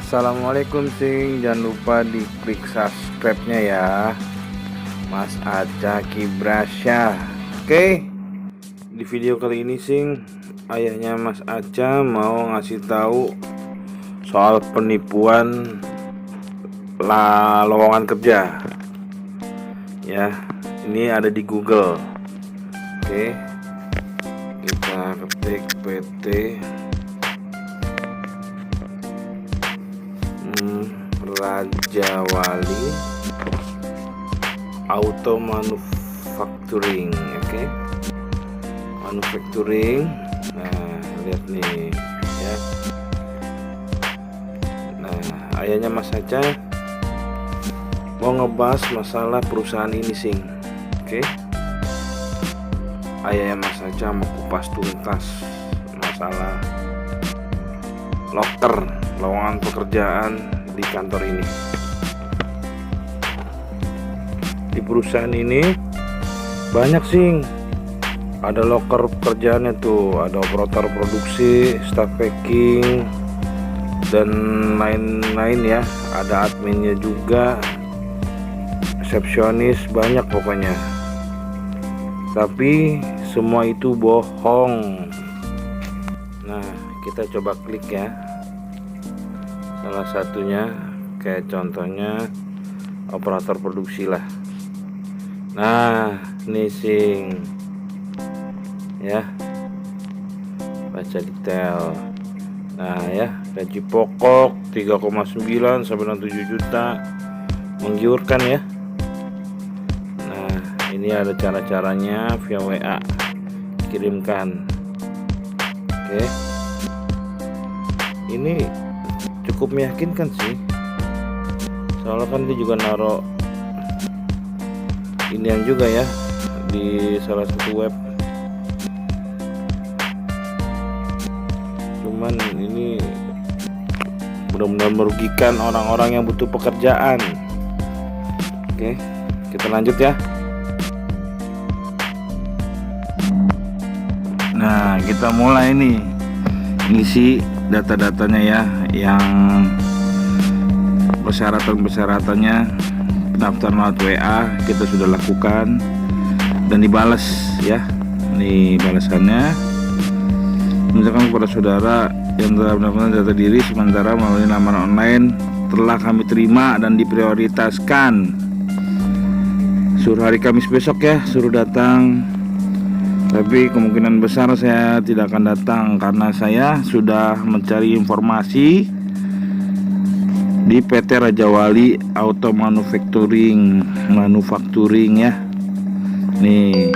Assalamualaikum Sing, jangan lupa diklik subscribe-nya ya, Mas Aca Kibrasya. Oke, di video kali ini Sing, ayahnya Mas Aca mau ngasih tahu soal penipuan lowongan kerja. Ya, ini ada di Google. Oke, kita ketik PT Raja Wali Auto Manufacturing. Oke, manufacturing. Nah, lihat nih ya. Nah, ayahnya Mas Aca mau ngebahas masalah perusahaan ini Sing. Oke, ayahnya Mas Aca mau kupas tuntas masalah loker lowongan pekerjaan di kantor ini. Di perusahaan ini banyak Sing, ada loker pekerjaannya tuh, ada operator produksi, staff packing, dan lain-lain ya. Ada adminnya juga, resepsionis, banyak pokoknya. Tapi semua itu bohong. Nah, kita coba klik ya. Salah satunya kayak contohnya operator produksi lah. Nah, ini Sing ya, baca detail. Nah ya, gaji pokok 3,9 sampai 7 juta, menggiurkan ya. Nah, ini ada cara-caranya via WA, kirimkan. Oke, ini cukup meyakinkan sih, soalnya kan dia juga naruh inian juga ya di salah satu web. Cuman ini benar-benar merugikan orang-orang yang butuh pekerjaan. Oke, kita lanjut ya. Nah, kita mulai nih ngisi data-datanya ya, yang persyaratan-persyaratannya pendaftaran lewat WA kita sudah lakukan dan dibalas ya. Ini balasannya, misalkan kepada saudara yang telah mendaftarkan data diri sementara melalui lamaran online telah kami terima dan diprioritaskan. Suruh hari Kamis besok ya, suruh datang. Tapi kemungkinan besar saya tidak akan datang karena saya sudah mencari informasi di PT Raja Wali Auto Manufacturing ya. Nih,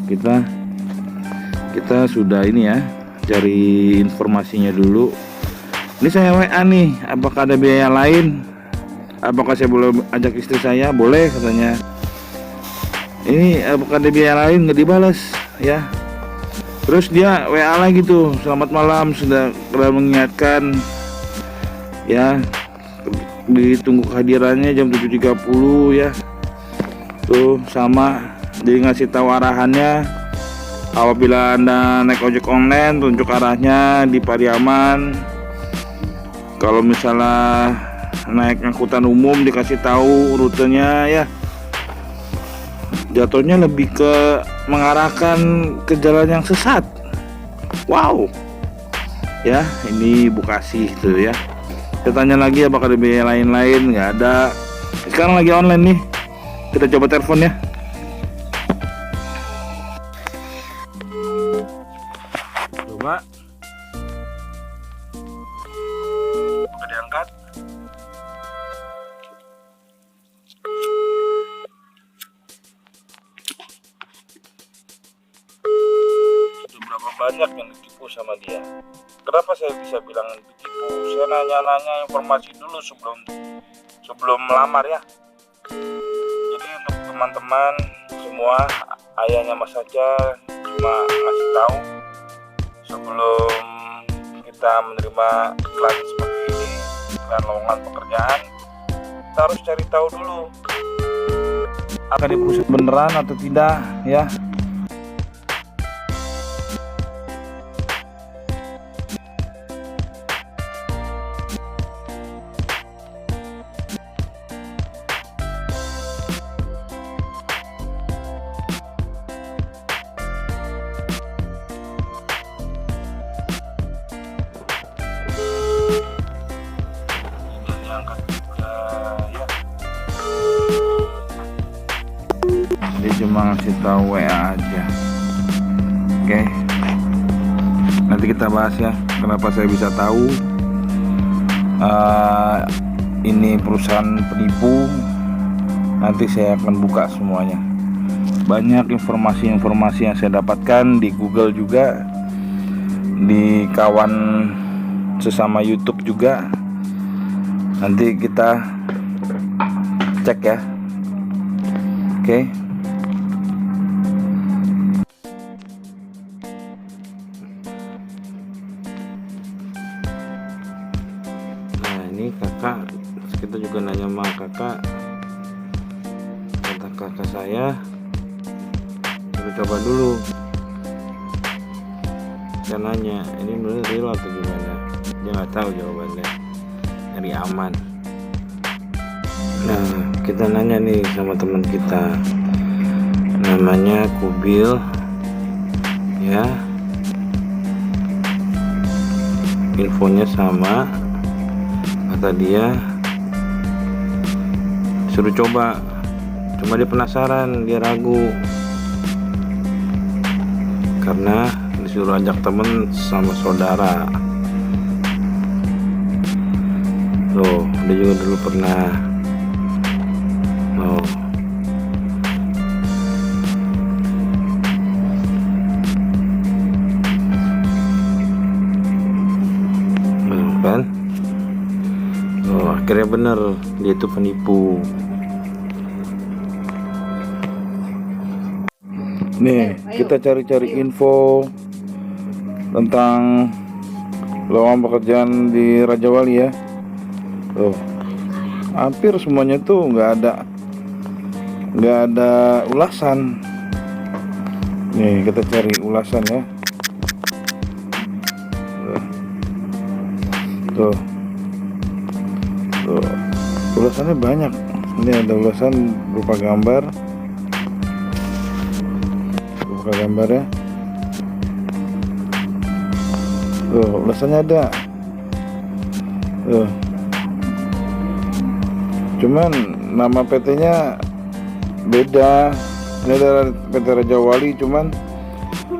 kita sudah ini ya, cari informasinya dulu. Ini saya WA nih, apakah ada biaya lain? Apakah saya boleh ajak istri saya? Boleh katanya. Ini apakah ada biaya lain? Nggak dibalas ya. Terus dia WA lagi tuh, selamat malam, sudah mengingatkan ya, ditunggu kehadirannya jam 7.30 ya. Tuh sama, dia ngasih tahu arahannya. Apabila Anda naik ojek online, tunjuk arahnya di Pariaman. Kalau misalnya naik angkutan umum, dikasih tahu rutenya ya. Jatuhnya lebih ke mengarahkan ke jalan yang sesat. Wow ya, ini Bekasi tuh ya. Saya tanya lagi apakah ada biaya lain-lain, nggak ada. Sekarang lagi online nih, kita coba telepon ya. Coba udah diangkat. Berapa banyak yang ditipu sama dia? Kenapa saya bisa bilang ditipu? Saya nanya-nanya informasi dulu sebelum melamar ya. Jadi untuk teman-teman semua, ayahnya Mas Aca cuma ngasih tahu sebelum kita menerima iklan seperti ini, iklan lowongan pekerjaan, kita harus cari tahu dulu akan di perusahaan beneran atau tidak ya. cuma ngasih tahu WA aja. Oke, nanti kita bahas ya kenapa saya bisa tahu ini perusahaan penipu. Nanti saya akan buka semuanya. Banyak informasi-informasi yang saya dapatkan di Google juga, di kawan sesama YouTube juga. Nanti kita cek ya. Oke. Nah, ini kakak, kita juga nanya sama kakak. Kata kakak saya, coba dulu. Saya nanya, ini bener real atau gimana? Dia nggak tahu jawabannya. Nyari aman. Nah, kita nanya nih sama teman kita, namanya Kubil, ya. Infonya sama, kata dia. Suruh coba. Cuma dia penasaran, dia ragu. Karena disuruh ajak temen sama saudara. Loh, dia juga dulu pernah. Loh. Kan? Loh, akhirnya bener, dia itu penipu. Nih, kita cari-cari info tentang lowongan pekerjaan di Raja Wali ya. Tuh, hampir semuanya tuh nggak ada ulasan. Nih, kita cari ulasan ya. Tuh, ulasannya banyak. Ini ada ulasan berupa gambar. Gambarnya tuh, ulasannya ada tuh, cuman nama PT-nya beda. Ini adalah PT Raja Wali, cuman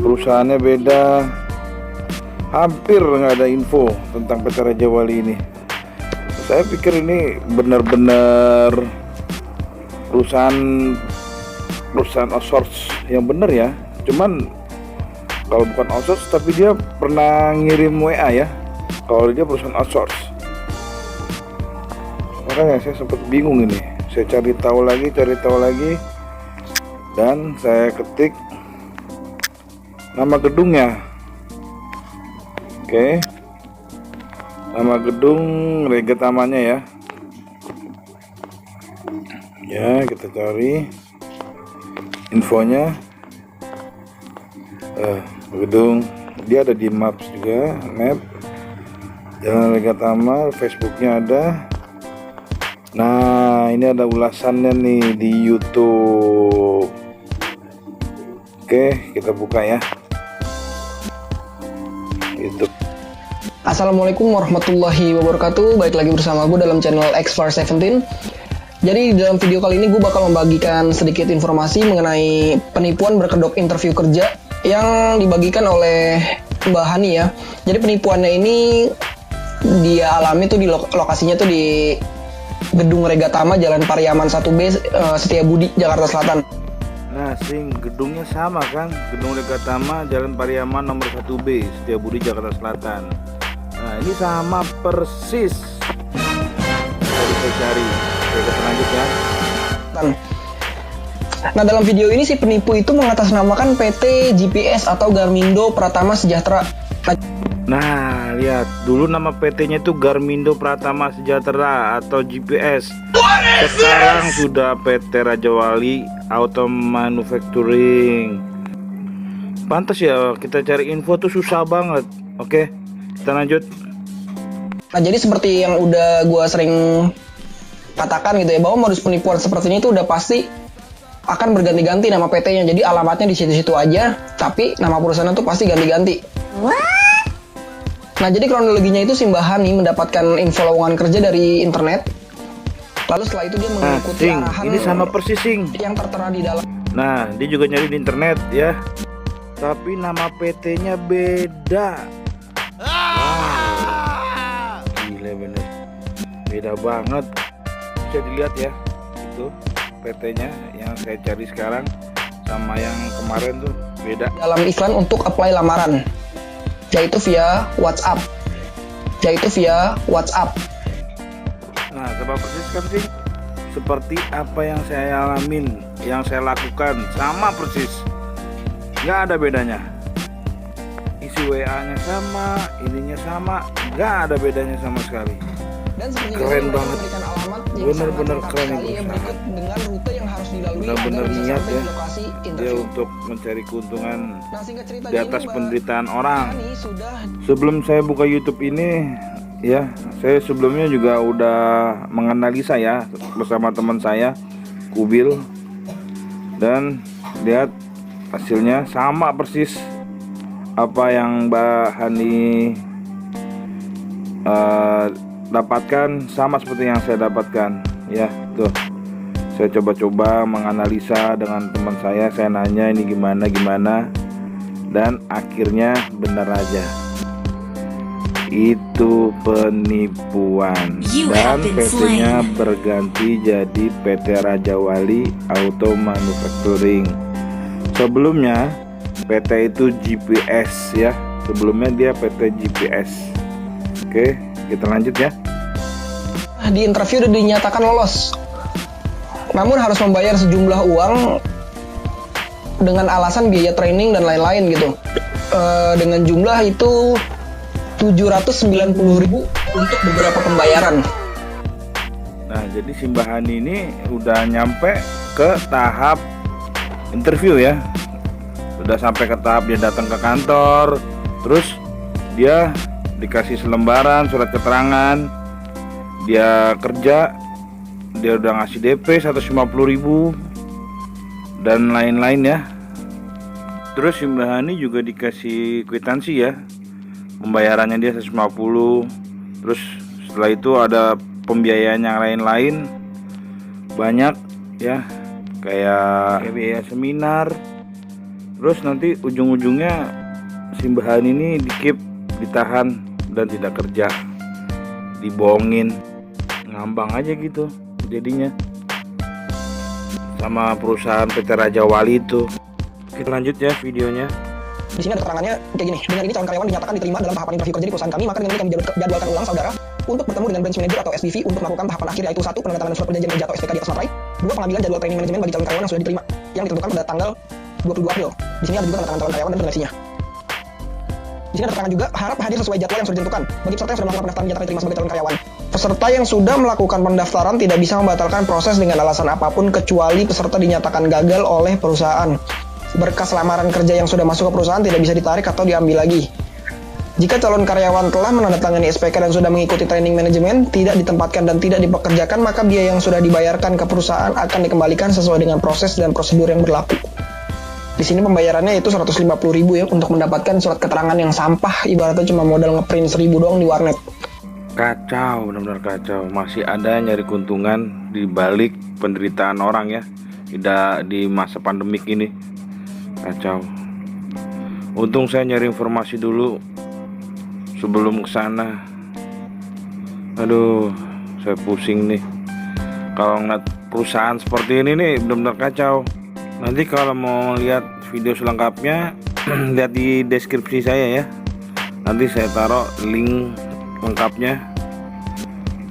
perusahaannya beda. Hampir nggak ada info tentang PT Raja Wali ini. Saya pikir ini benar-benar perusahaan outsource yang benar ya. Cuman kalau bukan outsource, tapi dia pernah ngirim WA ya. Kalau dia perusahaan outsource, makanya saya sempat bingung ini. Saya cari tahu lagi, dan saya ketik nama gedungnya. Oke, nama gedung Rega Tamanya ya. Ya, kita cari infonya. Gedung, dia ada di Maps juga, map Jalan Rega Tama, Facebooknya ada. Nah, ini ada ulasannya nih di YouTube. Oke, kita buka ya YouTube. Assalamualaikum warahmatullahi wabarakatuh. Baik lagi bersama gue dalam channel X-Far17. Jadi dalam video kali ini gue bakal membagikan sedikit informasi mengenai penipuan berkedok interview kerja yang dibagikan oleh Mbak Hani ya. Jadi penipuannya ini dia alami tuh di lokasinya tuh di Gedung Rega Tama, Jalan Pariaman 1B, Setiabudi, Jakarta Selatan. Nah, gedungnya sama kan? Gedung Rega Tama, Jalan Pariaman nomor 1B, Setiabudi, Jakarta Selatan. Nah, ini sama persis. Kita cari. Kita lanjut ya. Nah, dalam video ini si penipu itu mengatasnamakan PT GPS atau Garmindo Pratama Sejahtera. Nah, lihat dulu nama PT-nya itu Garmindo Pratama Sejahtera atau GPS. Sekarang sudah PT Raja Wali Auto Manufacturing. Pantas ya, kita cari info tuh susah banget. Oke, kita lanjut. Nah, jadi seperti yang udah gue sering katakan gitu ya, bahwa modus penipuan seperti ini tuh udah pasti akan berganti-ganti nama PT-nya. Jadi alamatnya di situ-situ aja, tapi nama perusahaan tuh pasti ganti-ganti. Nah, jadi kronologinya itu si Mbak Hani mendapatkan info lowongan kerja dari internet. Lalu setelah itu dia mengikuti arahan ini sama persis yang tertera di dalam. Nah, dia juga nyari di internet ya, tapi nama PT-nya beda. Wow, gila bener, beda banget. Bisa dilihat ya, itu PT-nya yang saya cari sekarang sama yang kemarin tuh beda. Dalam iklan untuk apply lamaran, yaitu via WhatsApp. Nah, coba persis kan sih seperti apa yang saya alamin, yang saya lakukan, sama persis, nggak ada bedanya. Isi WA-nya sama, ininya sama, nggak ada bedanya sama sekali. Dan Keren banget, bener-bener keren ya, itu. berikut dengan rute yang harus dilalui Bener-bener agar bisa niat sampai ya di lokasi dia interview. untuk mencari keuntungan Nah, singkat cerita di atas gini, penderitaan orang. Mbak Ani sudah Sebelum saya buka YouTube ini ya, saya sebelumnya juga udah menganalisa ya bersama teman saya Kubil, dan lihat hasilnya sama persis apa yang Mbak Hani dapatkan, sama seperti yang saya dapatkan ya. Tuh, saya coba-coba menganalisa dengan teman saya nanya ini gimana, dan akhirnya benar aja, itu penipuan. Dan PT-nya berganti jadi PT Raja Wali Auto Manufacturing. Sebelumnya PT itu GPS ya, sebelumnya dia PT GPS. Oke, kita lanjut ya. di interview udah dinyatakan lolos, namun harus membayar sejumlah uang dengan alasan biaya training dan lain-lain gitu. Dengan jumlah itu 790.000 untuk beberapa pembayaran. Nah, jadi si Mbak Hani ini udah nyampe ke tahap interview ya. Udah sampai ke tahap dia datang ke kantor, terus dia dikasih selembaran surat keterangan dia kerja, dia udah ngasih DP 150.000 dan lain-lain ya. Terus si Mbak Hani juga dikasih kwitansi ya, pembayarannya dia 150. Terus setelah itu ada pembiayaan yang lain-lain banyak ya, kayak biaya seminar. Terus nanti ujung-ujungnya si Mbak Hani ini ditahan dan tidak kerja, dibohongin, ngambang aja gitu jadinya sama perusahaan PT Raja Wali itu. Kita lanjut ya videonya. Di sini ada keterangannya kayak gini. Dengan ini calon karyawan dinyatakan diterima dalam tahapan interview kerja di perusahaan kami, maka dengan ini kami jadwalkan ulang saudara untuk bertemu dengan branch manager atau SPV untuk melakukan tahapan akhir, yaitu 1. Penandatanganan surat perjanjian kerja atau SPK di atas materai. 2. Pengambilan jadwal training manajemen bagi calon karyawan yang sudah diterima yang ditentukan pada tanggal 22 April. Di sini ada juga tanda tangan calon karyawan dan referensinya. Di sini ada keterangan juga harap hadir sesuai jadwal yang sudah ditentukan bagi peserta yang sudah melakukan pendaftaran dinyatakan diterima sebagai calon karyawan. Peserta yang sudah melakukan pendaftaran tidak bisa membatalkan proses dengan alasan apapun kecuali peserta dinyatakan gagal oleh perusahaan. Berkas lamaran kerja yang sudah masuk ke perusahaan tidak bisa ditarik atau diambil lagi. Jika calon karyawan telah menandatangani SPK dan sudah mengikuti training manajemen, tidak ditempatkan dan tidak dipekerjakan, maka biaya yang sudah dibayarkan ke perusahaan akan dikembalikan sesuai dengan proses dan prosedur yang berlaku. Di sini pembayarannya itu 150.000 ya untuk mendapatkan surat keterangan yang sampah, ibaratnya cuma modal ngeprint 1.000 doang di warnet. Kacau, benar-benar kacau. Masih ada nyari keuntungan di balik penderitaan orang ya, tidak di masa pandemik ini. Kacau. Untung saya nyari informasi dulu sebelum kesana. Aduh, saya pusing nih. Kalau ngeliat perusahaan seperti ini nih benar-benar kacau. Nanti kalau mau lihat video selengkapnya lihat di deskripsi saya ya. Nanti saya taruh link lengkapnya.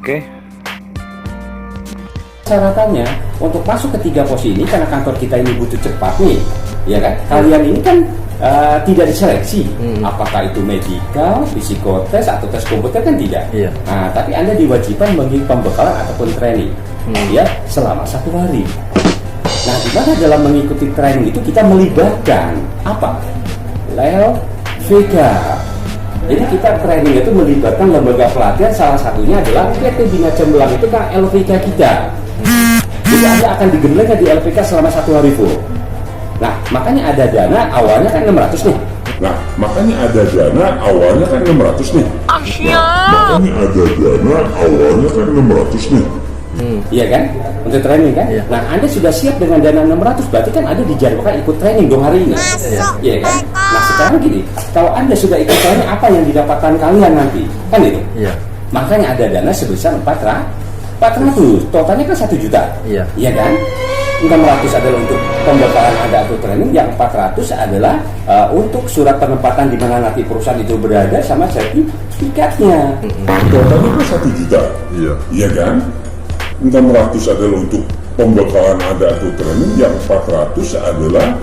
Oke. Syaratannya untuk masuk ke 3 pos ini, karena kantor kita ini butuh cepat nih, ya kan? Kalian ini kan tidak diseleksi, apakah itu medical, psikotes atau tes komputer kan tidak. Iya. Nah, tapi Anda diwajibkan mengikuti pembekalan ataupun training, ya selama 1 hari. Nah, di mana dalam mengikuti training itu kita melibatkan apa? LVK. Jadi kita training itu melibatkan lembaga pelatihan, salah satunya adalah PT Bina Cemerlang itu kan LVK kita. Jadi Anda akan digembleng di LVK selama 1 hari full. Nah, makanya ada dana awalnya kan 600 nih. Nah, makanya ada dana awalnya kan 600 nih. Iya kan? Untuk training kan? Iya. Nah, Anda sudah siap dengan dana 600, berarti kan Anda dijadwalkan ikut training dong hari ini. Iya kan? Nah, sekarang gini, kalau Anda sudah ikut training, apa yang didapatkan kalian nanti? Kan itu? Iya. Makanya ada dana sebesar 400. Totalnya kan 1 juta. Iya. Iya kan? 600 adalah untuk pembekalan Anda atau training, yang 400 adalah untuk surat penempatan di mana nanti perusahaan itu berada sama sertifikatnya. Totalnya kan 1 juta. Iya. Iya kan? 600 adalah untuk pembekalan Anda atau training, yang 400 adalah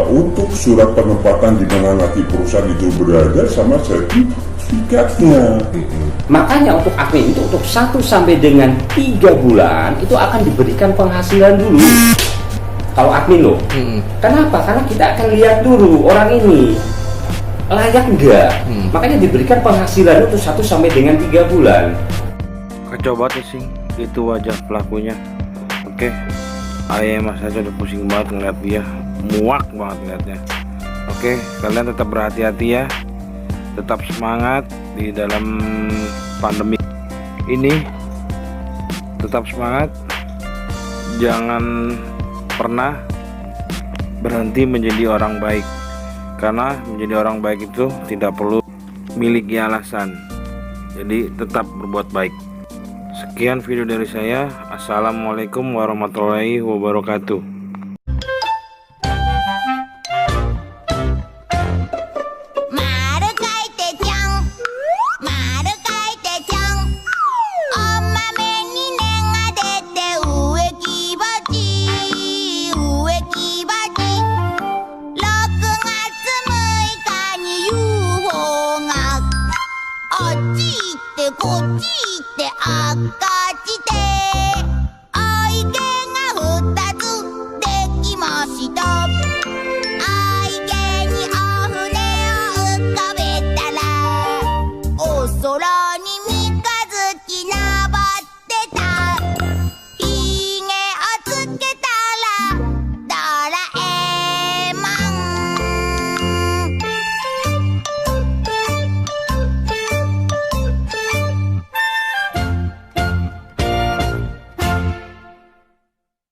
untuk surat penempatan di mana nanti perusahaan itu berada sama sertifikatnya. Makanya untuk admin itu untuk 1 sampai dengan 3 bulan itu akan diberikan penghasilan dulu. Kalau admin loh. Kenapa? Karena kita akan lihat dulu orang ini layak enggak. Makanya diberikan penghasilan untuk 1 sampai dengan 3 bulan. Kacau banget sih itu wajah pelakunya. Oke, ayah mas aja udah pusing banget ngeliat dia, muak banget ngeliatnya. Oke, kalian tetap berhati-hati ya, tetap semangat di dalam pandemi ini, tetap semangat, jangan pernah berhenti menjadi orang baik, karena menjadi orang baik itu tidak perlu miliki alasan. Jadi tetap berbuat baik. Sekian video dari saya. Assalamualaikum warahmatullahi wabarakatuh.